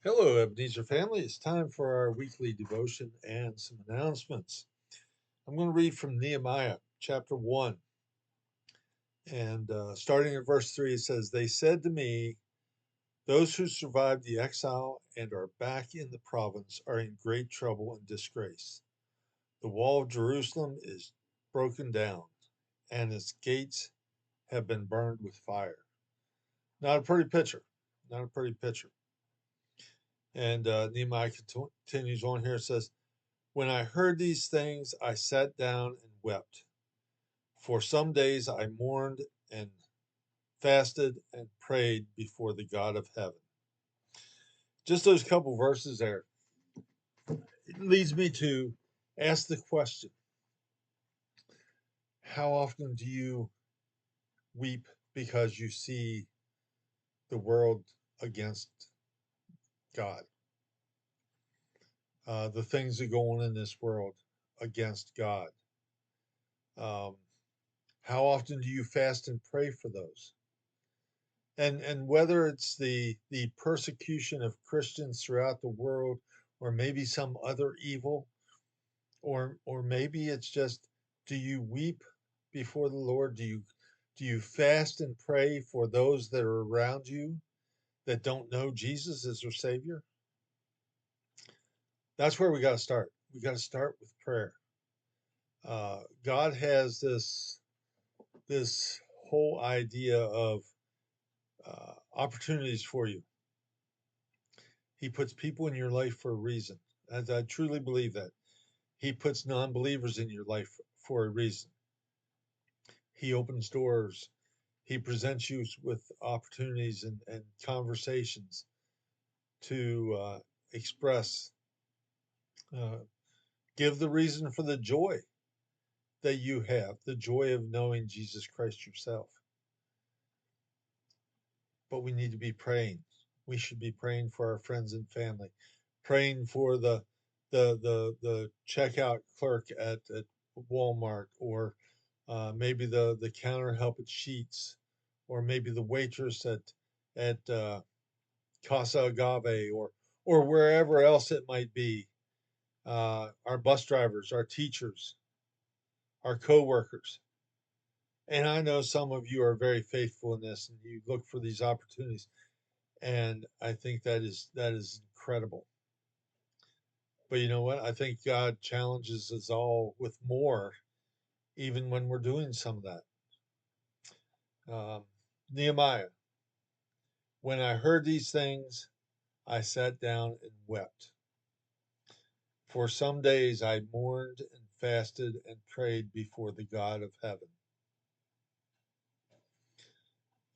Hello, Ebenezer family. It's time for our weekly devotion and some announcements. I'm going to read from Nehemiah chapter 1. And starting at verse 3, it says, They said to me, Those who survived the exile and are back in the province are in great trouble and disgrace. The wall of Jerusalem is broken down, and its gates have been burned with fire. Not a pretty picture. Not a pretty picture. And Nehemiah continues on here. It says, When I heard these things, I sat down and wept. For some days I mourned and fasted and prayed before the God of heaven. Just those couple verses there, it leads me to ask the question, how often do you weep because you see the world against God? The things that go on in this world against God. Um, how often do you fast and pray for those? And whether it's the persecution of Christians throughout the world, or maybe some other evil, or maybe it's just, do you weep before the Lord? Do you fast and pray for those that are around you that don't know Jesus as their Savior? That's where we got to start. We got to start with prayer. God has this whole idea of opportunities for you. He puts people in your life for a reason. And I truly believe that. He puts non believers in your life for a reason. He opens doors. He presents you with opportunities and conversations to express, uh, give the reason for the joy that you have, the joy of knowing Jesus Christ yourself. But we need to be praying. We should be praying for our friends and family, praying for the checkout clerk at Walmart, or maybe the counter help at Sheets, or maybe the waitress at Casa Agave, or wherever else it might be. Our bus drivers, our teachers, our co-workers. And I know some of you are very faithful in this, and you look for these opportunities. And I think that is incredible. But you know what? I think God challenges us all with more, even when we're doing some of that. Um, Nehemiah, when I heard these things, I sat down and wept. For some days I mourned and fasted and prayed before the God of heaven.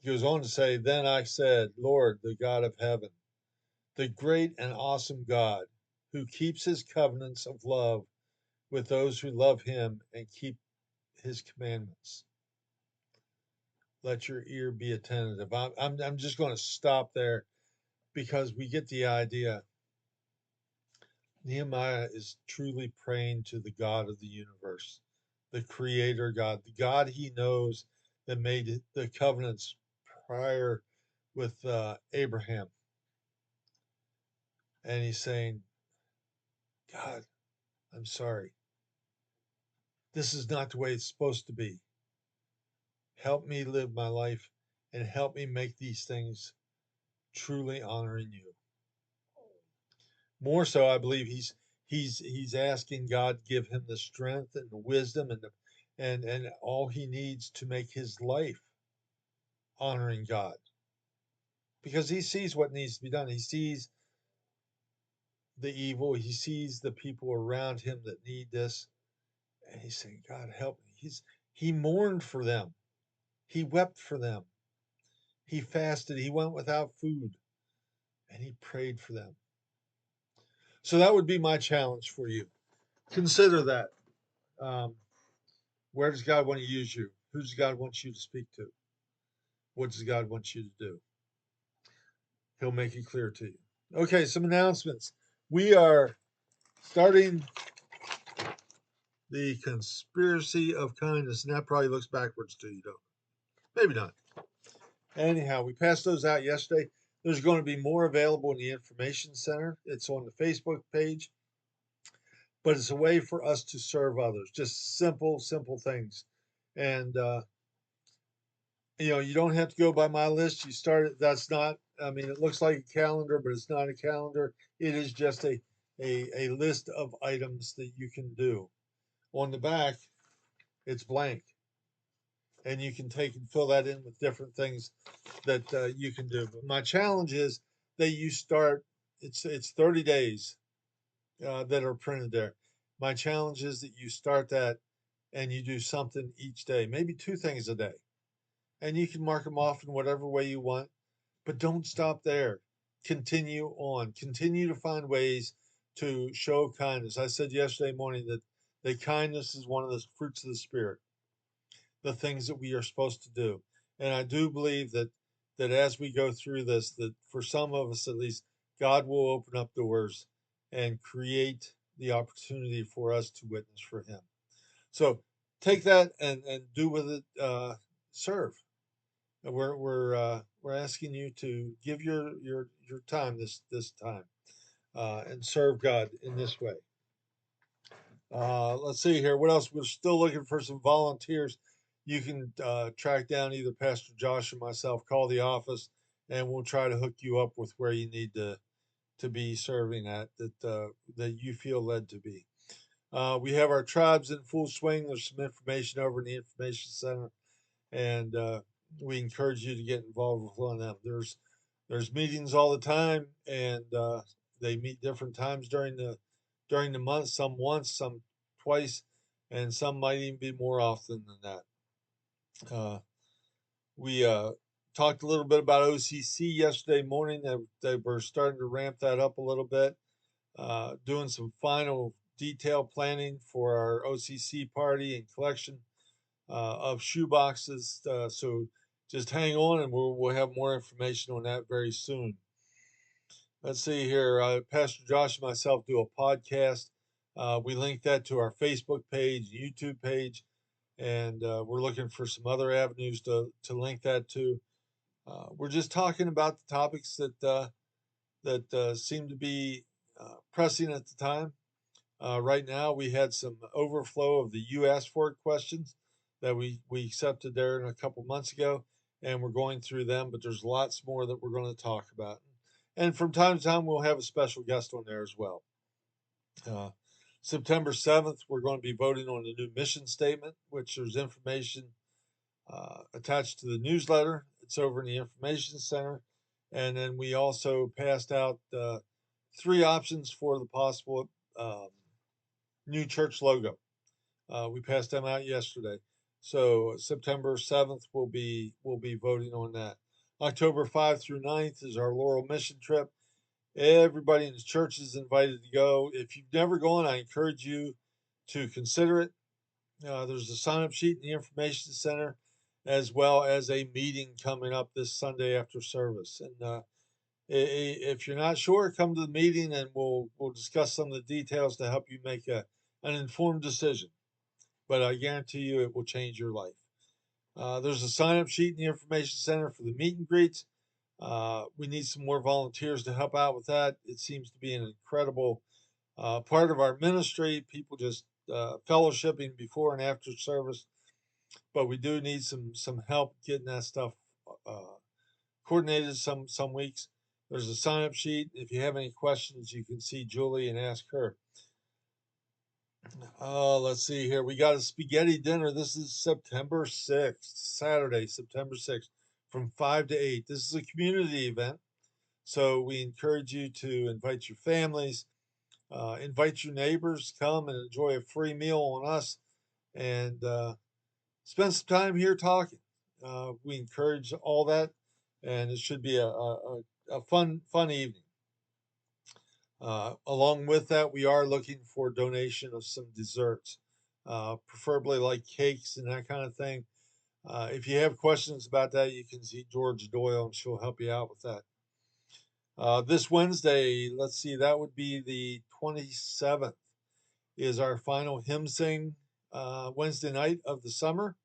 He goes on to say, Then I said, Lord, the God of heaven, the great and awesome God, who keeps his covenants of love with those who love him and keep his commandments. Let your ear be attentive. I'm just going to stop there because we get the idea. Nehemiah is truly praying to the God of the universe, the creator God, the God he knows that made the covenants prior with Abraham. And he's saying, God, I'm sorry. This is not the way it's supposed to be. Help me live my life and help me make these things truly honoring you. More so, I believe he's asking God to give him the strength and the wisdom and all he needs to make his life honoring God. Because he sees what needs to be done. He sees the evil, he sees the people around him that need this, and he's saying, God help me. He mourned for them. He wept for them. He fasted, he went without food, and he prayed for them. So that would be my challenge for you. Consider that. Um, where does God want to use you? Who does God want you to speak to? What does God want you to do? He'll make it clear to you. Okay, some announcements. We are starting the conspiracy of kindness, and that probably looks backwards to you, don't it? Maybe not. Anyhow, we passed those out yesterday. There's going to be more available in the information center. It's on the Facebook page, but it's a way for us to serve others. Just simple, simple things. And you don't have to go by my list. You start it. That's not. I mean, it looks like a calendar, but it's not a calendar. It is just a list of items that you can do. On the back, it's blank, and you can take and fill that in with different things that you can do. But my challenge is that you start. It's 30 days that are printed there. My challenge is that you start that and you do something each day, maybe two things a day, and you can mark them off in whatever way you want. But don't stop there. Continue on. Continue to find ways to show kindness. I said yesterday morning that kindness is one of the fruits of the spirit, the things that we are supposed to do. And I do believe that as we go through this, that for some of us at least, God will open up doors and create the opportunity for us to witness for Him. So take that and do with it. Serve. We're asking you to give your time this time and serve God in this way. Let's see here. What else? We're still looking for some volunteers. You can track down either Pastor Josh or myself. Call the office, and we'll try to hook you up with where you need to be serving at that you feel led to be. We have our tribes in full swing. There's some information over in the information center, and we encourage you to get involved with one of them. There's meetings all the time, and they meet different times during the month. Some once, some twice, and some might even be more often than that. We talked a little bit about OCC yesterday morning. They were starting to ramp that up a little bit, doing some final detail planning for our OCC party and collection of shoe boxes. So just hang on, and we'll have more information on that very soon. Let's see here. Pastor Josh and myself do a podcast. We link that to our Facebook page, YouTube page, and we're looking for some other avenues to link that to. We're just talking about the topics that seem to be pressing at the time. Right now, we had some overflow of the "you asked for it" questions that we accepted there a couple months ago, and we're going through them. But there's lots more that we're going to talk about, and from time to time, we'll have a special guest on there as well. Uh, September 7th, we're going to be voting on the new mission statement, which there's information attached to the newsletter. It's over in the information center, and then we also passed out 3 options for the possible new church logo. We passed them out yesterday. So September 7th, we'll be voting on that. October 5th through 9th is our Laurel mission trip. Everybody in the church is invited to go. If you've never gone, I encourage you to consider it. There's a sign up sheet in the information center, as well as a meeting coming up this Sunday after service. And if you're not sure, come to the meeting and we'll discuss some of the details to help you make an informed decision. But I guarantee you it will change your life. There's a sign up sheet in the information center for the meet and greets. We need some more volunteers to help out with that. It seems to be an incredible part of our ministry. People just fellowshipping before and after service, but we do need some help getting that stuff coordinated. Some weeks. There's a sign up sheet. If you have any questions, you can see Julie and ask her. Let's see here. We got a spaghetti dinner. This is September 6th, Saturday, September 6th, from 5 to 8. This is a community event. So we encourage you to invite your families, invite your neighbors, come and enjoy a free meal on us, and spend some time here talking. We encourage all that, and it should be a fun evening. Along with that, we are looking for donation of some desserts, preferably like cakes and that kind of thing. If you have questions about that, you can see George Doyle and she'll help you out with that. This Wednesday, let's see, that would be the 27th, is our final hymn sing Wednesday night of the summer.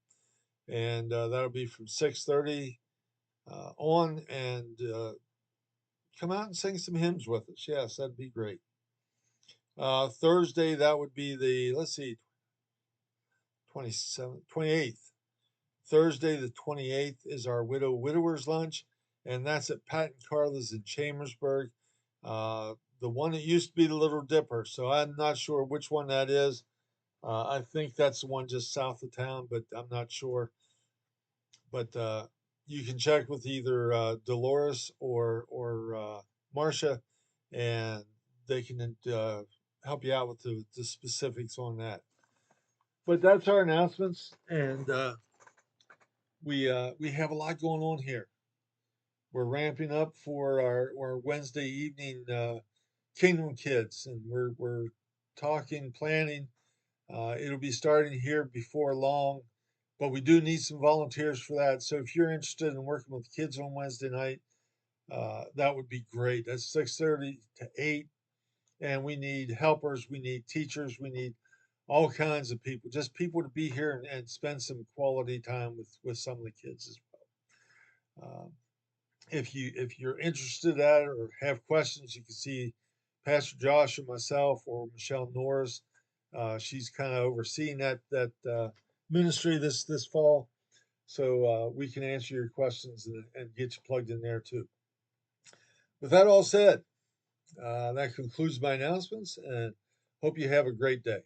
And that'll be from 6:30 on. And come out and sing some hymns with us. Yes, that'd be great. Thursday, that would be the, let's see, 27th, 28th. Thursday, the 28th, is our Widower's Lunch, and that's at Pat and Carla's in Chambersburg. The one that used to be the Little Dipper, so I'm not sure which one that is. I think that's the one just south of town, but I'm not sure. But you can check with either Dolores or Marcia, and they can help you out with the specifics on that. But that's our announcements, and we have a lot going on here. We're ramping up for our Wednesday evening Kingdom Kids, and we're talking, planning. It'll be starting here before long, but we do need some volunteers for that. So if you're interested in working with kids on Wednesday night, that would be great. That's 6:30 to 8, and we need helpers, we need teachers, we need all kinds of people, just people to be here and spend some quality time with some of the kids as well. If you're interested at it or have questions, you can see Pastor Josh or myself or Michelle Norris. She's kind of overseeing that ministry this fall, so we can answer your questions and get you plugged in there too. With that all said, that concludes my announcements, and hope you have a great day.